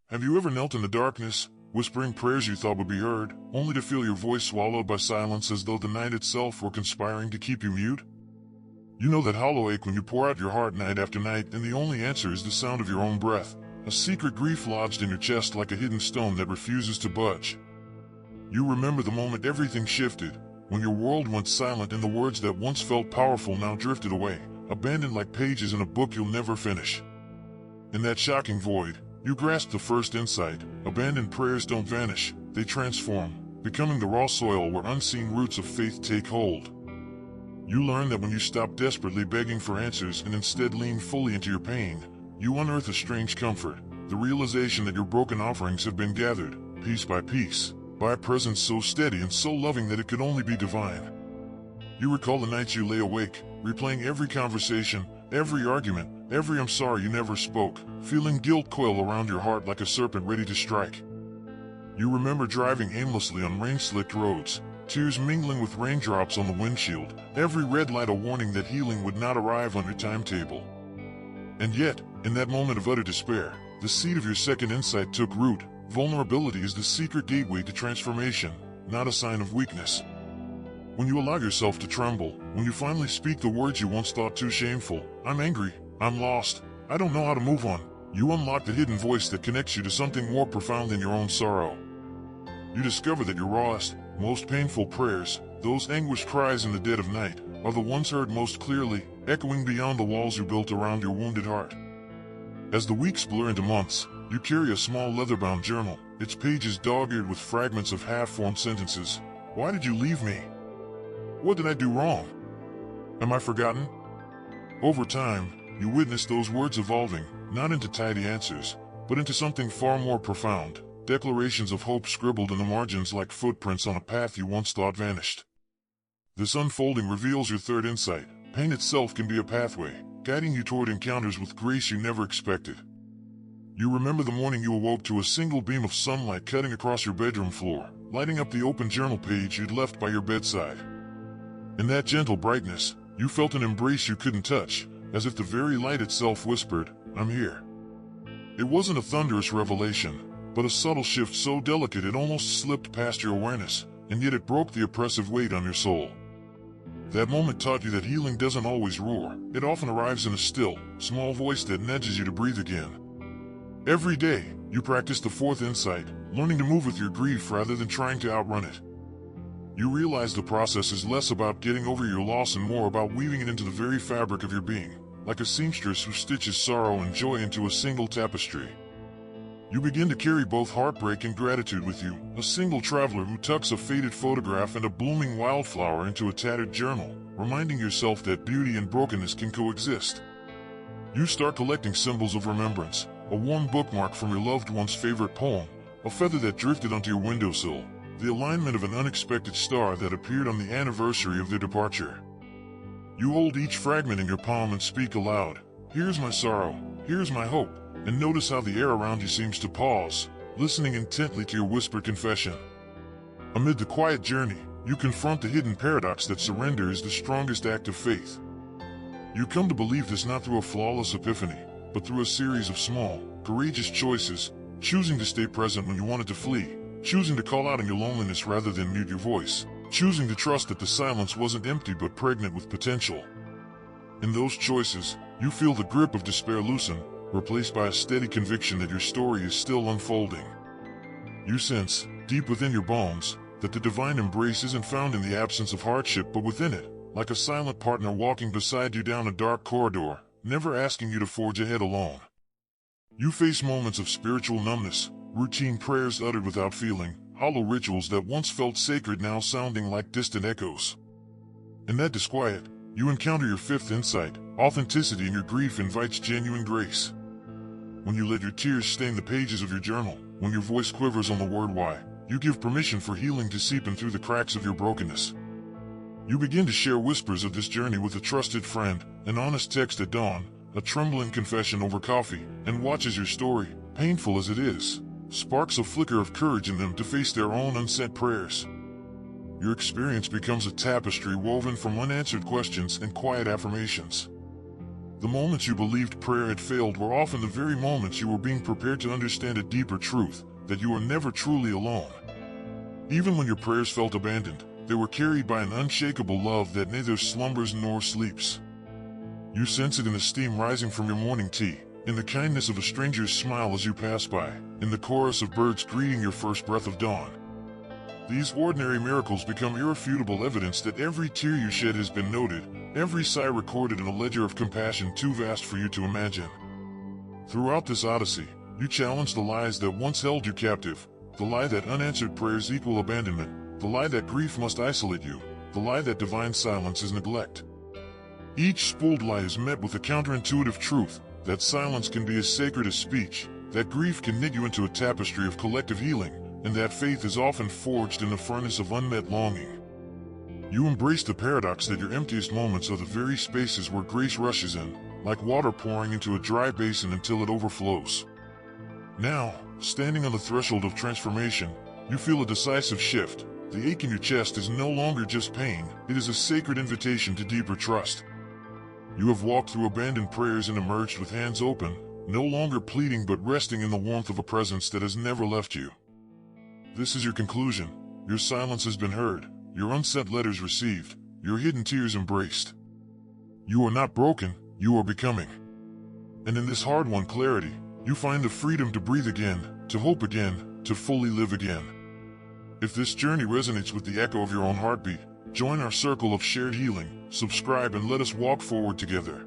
Have you ever knelt in the darkness, whispering prayers you thought would be heard, only to feel your voice swallowed by silence as though the night itself were conspiring to keep you mute? You know that hollow ache when you pour out your heart night after night and the only answer is the sound of your own breath, a secret grief lodged in your chest like a hidden stone that refuses to budge. You remember the moment everything shifted, when your world went silent and the words that once felt powerful now drifted away, abandoned like pages in a book you'll never finish. In that shocking void, you grasped the first insight: abandoned prayers don't vanish, they transform, becoming the raw soil where unseen roots of faith take hold. You learn that when you stop desperately begging for answers and instead lean fully into your pain, you unearth a strange comfort, the realization that your broken offerings have been gathered, piece by piece, by a presence so steady and so loving that it could only be divine. You recall the nights you lay awake, replaying every conversation, every argument, every "I'm sorry you never spoke," feeling guilt coil around your heart like a serpent ready to strike. You remember driving aimlessly on rain-slicked roads, tears mingling with raindrops on the windshield, every red light a warning that healing would not arrive on your timetable. And yet, in that moment of utter despair, the seed of your second insight took root. Vulnerability is the secret gateway to transformation, not a sign of weakness. When you allow yourself to tremble, when you finally speak the words you once thought too shameful, "I'm angry, I'm lost, I don't know how to move on," you unlock the hidden voice that connects you to something more profound than your own sorrow. You discover that your rawest, most painful prayers, those anguished cries in the dead of night, are the ones heard most clearly, echoing beyond the walls you built around your wounded heart. As the weeks blur into months, you carry a small leather-bound journal, its pages dog-eared with fragments of half-formed sentences. "Why did you leave me? What did I do wrong? Am I forgotten?" Over time, you witness those words evolving, not into tidy answers, but into something far more profound, declarations of hope scribbled in the margins like footprints on a path you once thought vanished. This unfolding reveals your third insight: pain itself can be a pathway, guiding you toward encounters with grace you never expected. You remember the morning you awoke to a single beam of sunlight cutting across your bedroom floor, lighting up the open journal page you'd left by your bedside. In that gentle brightness, you felt an embrace you couldn't touch, as if the very light itself whispered, "I'm here." It wasn't a thunderous revelation, but a subtle shift so delicate it almost slipped past your awareness, and yet it broke the oppressive weight on your soul. That moment taught you that healing doesn't always roar, it often arrives in a still, small voice that nudges you to breathe again. Every day, you practice the fourth insight, learning to move with your grief rather than trying to outrun it. You realize the process is less about getting over your loss and more about weaving it into the very fabric of your being, like a seamstress who stitches sorrow and joy into a single tapestry. You begin to carry both heartbreak and gratitude with you, a single traveler who tucks a faded photograph and a blooming wildflower into a tattered journal, reminding yourself that beauty and brokenness can coexist. You start collecting symbols of remembrance, a warm bookmark from your loved one's favorite poem, a feather that drifted onto your windowsill, the alignment of an unexpected star that appeared on the anniversary of their departure. You hold each fragment in your palm and speak aloud, "Here's my sorrow, here's my hope," and notice how the air around you seems to pause, listening intently to your whispered confession. Amid the quiet journey, you confront the hidden paradox that surrender is the strongest act of faith. You come to believe this not through a flawless epiphany, but through a series of small, courageous choices, choosing to stay present when you wanted to flee, choosing to call out in your loneliness rather than mute your voice, choosing to trust that the silence wasn't empty but pregnant with potential. In those choices, you feel the grip of despair loosen, replaced by a steady conviction that your story is still unfolding. You sense, deep within your bones, that the divine embrace isn't found in the absence of hardship but within it, like a silent partner walking beside you down a dark corridor, never asking you to forge ahead alone. You face moments of spiritual numbness, routine prayers uttered without feeling, hollow rituals that once felt sacred now sounding like distant echoes. In that disquiet, you encounter your fifth insight: authenticity in your grief invites genuine grace. When you let your tears stain the pages of your journal, when your voice quivers on the word "why," you give permission for healing to seep in through the cracks of your brokenness. You begin to share whispers of this journey with a trusted friend, an honest text at dawn, a trembling confession over coffee, and watch as your story, painful as it is, sparks a flicker of courage in them to face their own unsent prayers. Your experience becomes a tapestry woven from unanswered questions and quiet affirmations. The moments you believed prayer had failed were often the very moments you were being prepared to understand a deeper truth, that you are never truly alone. Even when your prayers felt abandoned, they were carried by an unshakable love that neither slumbers nor sleeps. You sense it in the steam rising from your morning tea, in the kindness of a stranger's smile as you pass by, in the chorus of birds greeting your first breath of dawn. These ordinary miracles become irrefutable evidence that every tear you shed has been noted, every sigh recorded in a ledger of compassion too vast for you to imagine. Throughout this odyssey, you challenge the lies that once held you captive, the lie that unanswered prayers equal abandonment, the lie that grief must isolate you, the lie that divine silence is neglect. Each spoiled lie is met with a counterintuitive truth, that silence can be as sacred as speech, that grief can knit you into a tapestry of collective healing, and that faith is often forged in the furnace of unmet longing. You embrace the paradox that your emptiest moments are the very spaces where grace rushes in, like water pouring into a dry basin until it overflows. Now, standing on the threshold of transformation, you feel a decisive shift. The ache in your chest is no longer just pain, it is a sacred invitation to deeper trust. You have walked through abandoned prayers and emerged with hands open, no longer pleading but resting in the warmth of a presence that has never left you. This is your conclusion. Your silence has been heard, your unsent letters received, your hidden tears embraced. You are not broken, you are becoming. And in this hard-won clarity, you find the freedom to breathe again, to hope again, to fully live again. If this journey resonates with the echo of your own heartbeat, join our circle of shared healing, subscribe and let us walk forward together.